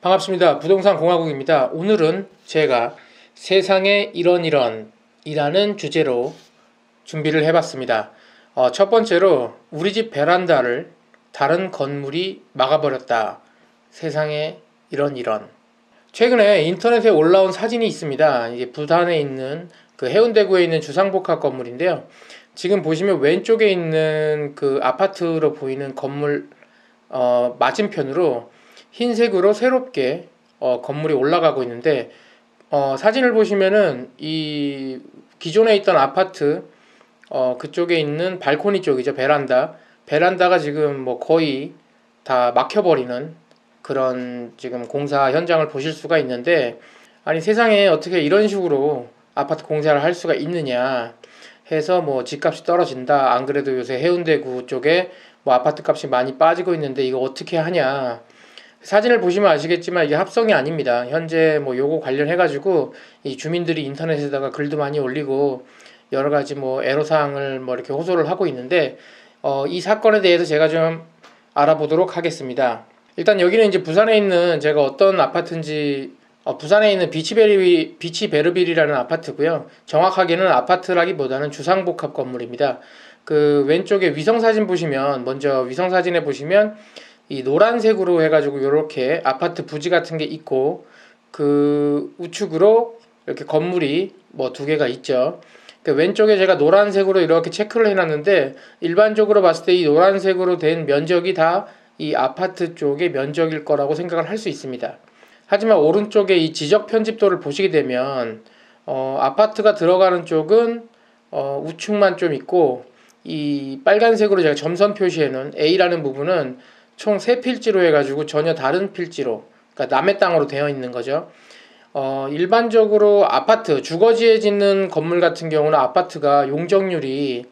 반갑습니다. 부동산 공화국입니다. 오늘은 제가 세상에 이런 이라는 주제로 준비를 해봤습니다. 첫 번째로 우리 집 베란다를 다른 건물이 막아버렸다. 세상에 이런. 최근에 인터넷에 올라온 사진이 있습니다. 이게 부산에 있는 그 해운대구에 있는 주상복합 건물인데요. 지금 보시면 왼쪽에 있는 그 아파트로 보이는 건물 맞은편으로 흰색으로 새롭게 건물이 올라가고 있는데 사진을 보시면은 이 기존에 있던 아파트 그쪽에 있는 발코니 쪽이죠. 베란다가 지금 뭐 거의 다 막혀버리는 그런 지금 공사 현장을 보실 수가 있는데, 아니 세상에 어떻게 이런 식으로 아파트 공사를 할 수가 있느냐 해서 뭐 집값이 떨어진다, 안 그래도 요새 해운대구 쪽에 뭐 아파트 값이 많이 빠지고 있는데 이거 어떻게 하냐. 사진을 보시면 아시겠지만 이게 합성이 아닙니다. 현재 뭐 요거 관련해 가지고 이 주민들이 인터넷에다가 글도 많이 올리고 여러 가지 뭐 애로사항을 뭐 이렇게 호소를 하고 있는데, 이 사건에 대해서 제가 좀 알아보도록 하겠습니다. 일단 여기는 이제 부산에 있는, 제가 어떤 아파트인지, 부산에 있는 비치베르빌이라는 아파트고요. 정확하게는 아파트라기보다는 주상복합 건물입니다. 그 왼쪽에 위성사진 보시면, 먼저 위성사진에 보시면 이 노란색으로 해가지고 이렇게 아파트 부지 같은 게 있고, 그 우측으로 이렇게 건물이 뭐 두 개가 있죠. 그 왼쪽에 제가 노란색으로 이렇게 체크를 해놨는데, 일반적으로 봤을 때 이 노란색으로 된 면적이 다 이 아파트 쪽의 면적일 거라고 생각을 할 수 있습니다. 하지만 오른쪽에 이 지적 편집도를 보시게 되면 아파트가 들어가는 쪽은 우측만 좀 있고, 이 빨간색으로 제가 점선 표시해놓은 A라는 부분은 총 3필지로 해가지고 전혀 다른 필지로, 그러니까 남의 땅으로 되어 있는 거죠. 일반적으로 아파트, 주거지에 짓는 건물 같은 경우는 아파트가 용적률이,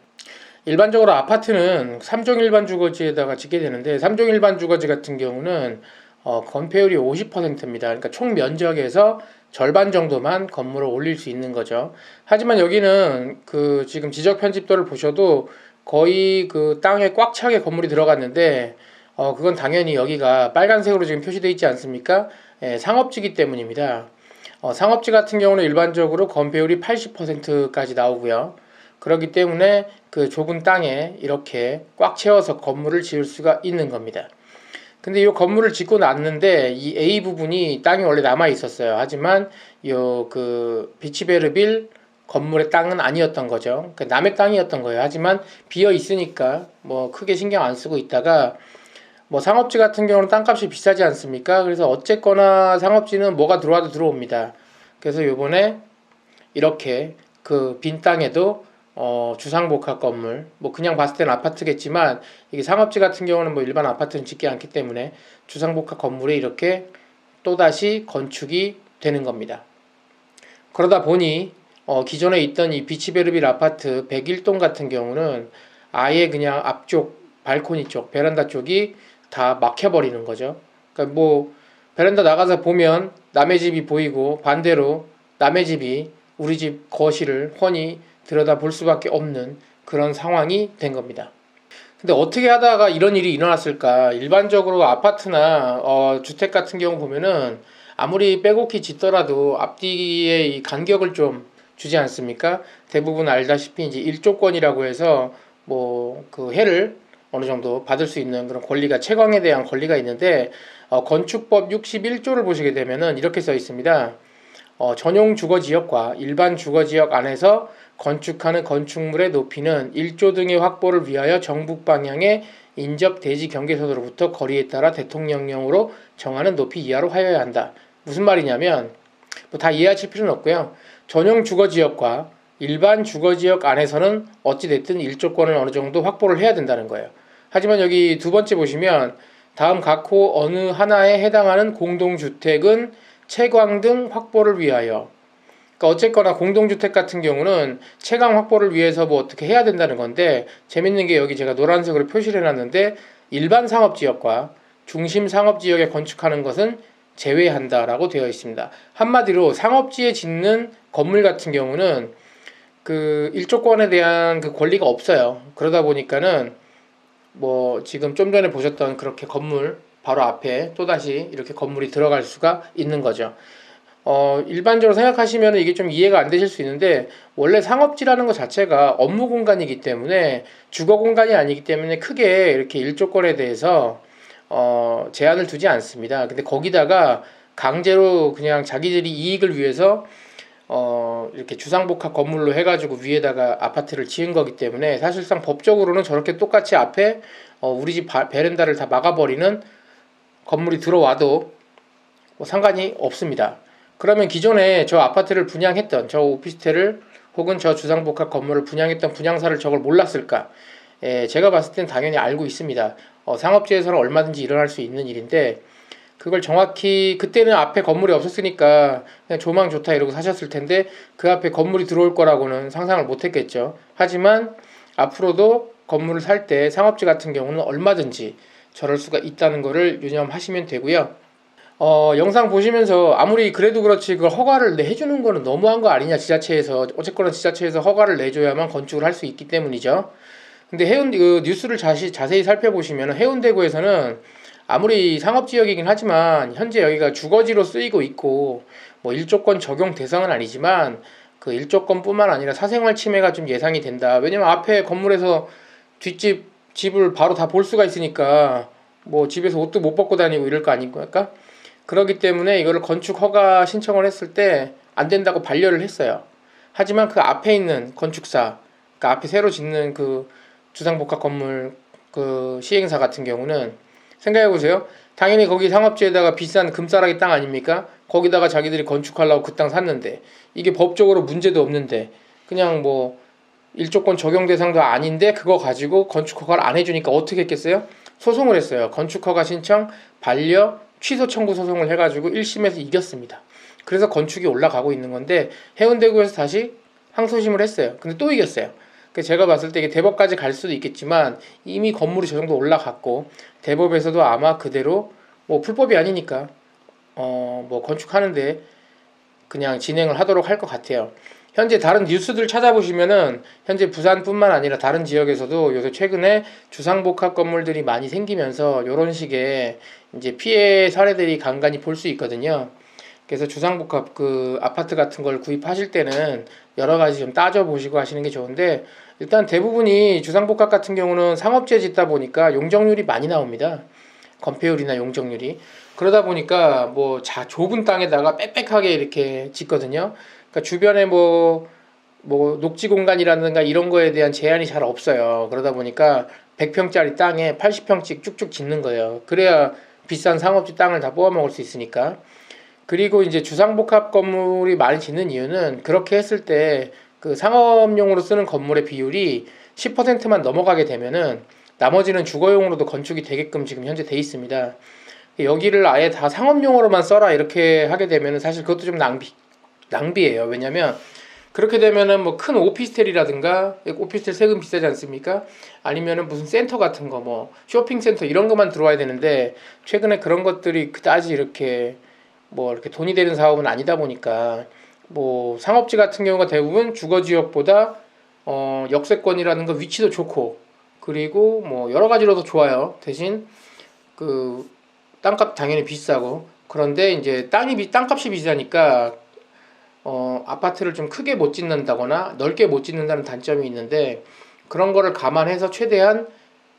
일반적으로 아파트는 3종 일반 주거지에다가 짓게 되는데, 3종 일반 주거지 같은 경우는 건폐율이 50%입니다. 그러니까 총 면적에서 절반 정도만 건물을 올릴 수 있는 거죠. 하지만 여기는 그 지금 지적 편집도를 보셔도 거의 그 땅에 꽉 차게 건물이 들어갔는데, 그건 당연히 여기가 빨간색으로 지금 표시되어 있지 않습니까? 상업지기 때문입니다. 상업지 같은 경우는 일반적으로 건폐율이 80%까지 나오고요. 그렇기 때문에 그 좁은 땅에 이렇게 꽉 채워서 건물을 지을 수가 있는 겁니다. 근데 이 건물을 짓고 났는데 이 A 부분이 땅이 원래 남아 있었어요. 하지만 요 그 비치베르빌 건물의 땅은 아니었던 거죠. 그 남의 땅이었던 거예요. 하지만 비어 있으니까 뭐 크게 신경 안 쓰고 있다가, 뭐 상업지 같은 경우는 땅값이 비싸지 않습니까? 그래서 어쨌거나 상업지는 뭐가 들어와도 들어옵니다. 그래서 요번에 이렇게 그 빈 땅에도 주상복합 건물, 뭐 그냥 봤을 때는 아파트겠지만 이게 상업지 같은 경우는 뭐 일반 아파트는 짓지 않기 때문에 주상복합 건물에 이렇게 또다시 건축이 되는 겁니다. 그러다 보니 기존에 있던 이 비치베르빌 아파트 101동 같은 경우는 아예 그냥 앞쪽 발코니 쪽, 베란다 쪽이 다 막혀버리는 거죠. 그러니까 뭐 베란다 나가서 보면 남의 집이 보이고, 반대로 남의 집이 우리 집 거실을 훤히 들여다 볼 수밖에 없는 그런 상황이 된 겁니다. 근데 어떻게 하다가 이런 일이 일어났을까? 일반적으로 아파트나 주택 같은 경우 보면은 아무리 빼곡히 짓더라도 앞뒤에 이 간격을 좀 주지 않습니까? 대부분 알다시피 이제 일조권이라고 해서 뭐 그 해를 어느 정도 받을 수 있는 그런 권리가, 채광에 대한 권리가 있는데, 건축법 61조를 보시게 되면은 이렇게 써 있습니다. 전용 주거지역과 일반 주거지역 안에서 건축하는 건축물의 높이는 1조 등의 확보를 위하여 정북 방향의 인접 대지 경계선으로부터 거리에 따라 대통령령으로 정하는 높이 이하로 하여야 한다. 무슨 말이냐면, 뭐 다 이해하실 필요는 없고요. 전용 주거지역과 일반 주거지역 안에서는 어찌됐든 일조권을 어느 정도 확보를 해야 된다는 거예요. 하지만 여기 두 번째 보시면 다음 각호 어느 하나에 해당하는 공동주택은 채광 등 확보를 위하여, 그러니까 어쨌거나 공동주택 같은 경우는 채광 확보를 위해서 뭐 어떻게 해야 된다는 건데, 재밌는 게 여기 제가 노란색으로 표시를 해놨는데 일반 상업지역과 중심 상업지역에 건축하는 것은 제외한다라고 되어 있습니다. 한마디로 상업지에 짓는 건물 같은 경우는 그 일조권에 대한 그 권리가 없어요. 그러다 보니까는 뭐 지금 좀 전에 보셨던 그렇게 건물 바로 앞에 또다시 이렇게 건물이 들어갈 수가 있는 거죠. 일반적으로 생각하시면 이게 좀 이해가 안 되실 수 있는데, 원래 상업지라는 것 자체가 업무 공간이기 때문에 주거 공간이 아니기 때문에 크게 이렇게 일조권에 대해서 제한을 두지 않습니다. 근데 거기다가 강제로 그냥 자기들이 이익을 위해서 이렇게 주상복합 건물로 해가지고 위에다가 아파트를 지은 거기 때문에 사실상 법적으로는 저렇게 똑같이 앞에 우리 집 베란다를 다 막아버리는 건물이 들어와도 뭐 상관이 없습니다. 그러면 기존에 저 아파트를 분양했던 저 오피스텔을 혹은 저 주상복합 건물을 분양했던 분양사를 저걸 몰랐을까? 제가 봤을 땐 당연히 알고 있습니다. 상업지에서는 얼마든지 일어날 수 있는 일인데, 그걸 정확히 그때는 앞에 건물이 없었으니까 그냥 조망 좋다 이러고 사셨을 텐데 그 앞에 건물이 들어올 거라고는 상상을 못 했겠죠. 하지만 앞으로도 건물을 살 때 상업지 같은 경우는 얼마든지 저럴 수가 있다는 거를 유념하시면 되고요. 영상 보시면서 아무리 그래도 그렇지 그걸 허가를 해주는 거는 너무한 거 아니냐, 지자체에서. 어쨌거나 지자체에서 허가를 내줘야만 건축을 할 수 있기 때문이죠. 근데 그 뉴스를 자세히 살펴보시면 해운대구에서는 아무리 상업지역이긴 하지만 현재 여기가 주거지로 쓰이고 있고 뭐 일조권 적용 대상은 아니지만 그 일조권뿐만 아니라 사생활 침해가 좀 예상이 된다. 왜냐면 앞에 건물에서 뒷집 집을 바로 다 볼 수가 있으니까 뭐 집에서 옷도 못 벗고 다니고 이럴 거 아닙니까? 그렇기 때문에 이거를 건축 허가 신청을 했을 때 안 된다고 반려를 했어요. 하지만 그 앞에 있는 건축사, 그 앞에 새로 짓는 그 주상복합 건물 그 시행사 같은 경우는 생각해보세요. 당연히 거기 상업지에다가 비싼 금싸라기 땅 아닙니까? 거기다가 자기들이 건축하려고 그 땅 샀는데 이게 법적으로 문제도 없는데 그냥 뭐 일조권 적용 대상도 아닌데 그거 가지고 건축 허가를 안 해주니까 어떻게 했겠어요? 소송을 했어요. 건축 허가 신청 반려 취소 청구 소송을 해가지고 1심에서 이겼습니다. 그래서 건축이 올라가고 있는 건데 해운대구에서 다시 항소심을 했어요. 근데 또 이겼어요. 제가 봤을 때 이게 대법까지 갈 수도 있겠지만 이미 건물이 저 정도 올라갔고 대법에서도 아마 그대로 뭐 불법이 아니니까 뭐 건축하는데 그냥 진행을 하도록 할 것 같아요. 현재 다른 뉴스들 찾아보시면은 현재 부산뿐만 아니라 다른 지역에서도 요새 최근에 주상복합 건물들이 많이 생기면서 요런 식의 이제 피해 사례들이 간간히 볼 수 있거든요. 그래서 주상복합 그 아파트 같은 걸 구입하실 때는 여러 가지 좀 따져보시고 하시는 게 좋은데, 일단 대부분이 주상복합 같은 경우는 상업지에 짓다 보니까 용적률이 많이 나옵니다. 건폐율이나 용적률이. 그러다 보니까 뭐 좁은 땅에다가 빽빽하게 이렇게 짓거든요. 그러니까 주변에 뭐 녹지 공간이라든가 이런 거에 대한 제한이 잘 없어요. 그러다 보니까 100평짜리 땅에 80평씩 쭉쭉 짓는 거예요. 그래야 비싼 상업지 땅을 다 뽑아 먹을 수 있으니까. 그리고 이제 주상복합 건물이 많이 짓는 이유는 그렇게 했을 때 그 상업용으로 쓰는 건물의 비율이 10%만 넘어가게 되면은 나머지는 주거용으로도 건축이 되게끔 지금 현재 돼 있습니다. 여기를 아예 다 상업용으로만 써라 이렇게 하게 되면은 사실 그것도 좀 낭비예요. 왜냐면 그렇게 되면은 뭐 큰 오피스텔이라든가, 오피스텔 세금 비싸지 않습니까? 아니면은 무슨 센터 같은 거, 뭐 쇼핑센터 이런 것만 들어와야 되는데 최근에 그런 것들이 그다지 이렇게 뭐 이렇게 돈이 되는 사업은 아니다 보니까 뭐 상업지 같은 경우가 대부분 주거지역보다 역세권이라는 거 위치도 좋고 그리고 뭐 여러 가지로도 좋아요. 대신 그 땅값 당연히 비싸고, 그런데 이제 땅값이 비싸니까 아파트를 좀 크게 못 짓는다거나 넓게 못 짓는다는 단점이 있는데, 그런 거를 감안해서 최대한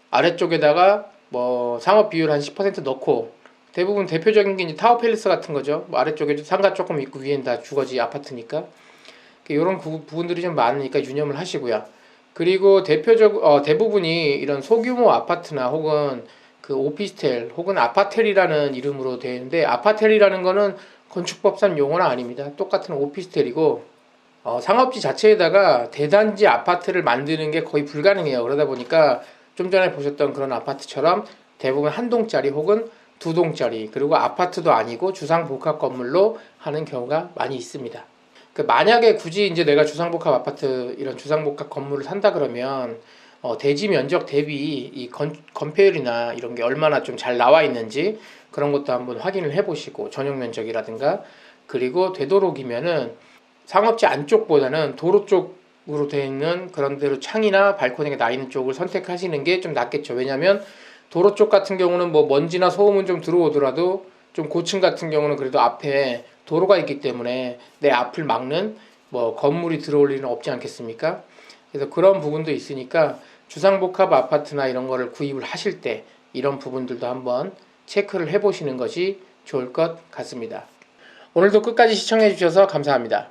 아래쪽에다가 뭐 상업 비율 한 10% 넣고, 대부분 대표적인 게 이제 타워팰리스 같은 거죠. 뭐 아래쪽에 상가 조금 있고 위엔 다 주거지 아파트니까 이런 부분들이 좀 많으니까 유념을 하시고요. 그리고 대부분이 이런 소규모 아파트나 혹은 그 오피스텔 혹은 아파텔이라는 이름으로 되어 있는데, 아파텔이라는 거는 건축법상 용어는 아닙니다. 똑같은 오피스텔이고 상업지 자체에다가 대단지 아파트를 만드는 게 거의 불가능해요. 그러다 보니까 좀 전에 보셨던 그런 아파트처럼 대부분 한 동짜리 혹은 두 동짜리, 그리고 아파트도 아니고 주상복합 건물로 하는 경우가 많이 있습니다. 만약에 굳이 이제 내가 주상복합 아파트 이런 주상복합 건물을 산다 그러면 대지 면적 대비 이 건폐율이나 이런 게 얼마나 좀 잘 나와 있는지 그런 것도 한번 확인을 해보시고, 전용 면적이라든가, 그리고 되도록이면은 상업지 안쪽보다는 도로 쪽으로 되어 있는 그런 대로 창이나 발코니가 나 있는 쪽을 선택하시는 게 좀 낫겠죠. 왜냐하면 도로 쪽 같은 경우는 뭐 먼지나 소음은 좀 들어오더라도 좀 고층 같은 경우는 그래도 앞에 도로가 있기 때문에 내 앞을 막는 뭐 건물이 들어올 일은 없지 않겠습니까? 그래서 그런 부분도 있으니까 주상복합 아파트나 이런 거를 구입을 하실 때 이런 부분들도 한번 체크를 해보시는 것이 좋을 것 같습니다. 오늘도 끝까지 시청해 주셔서 감사합니다.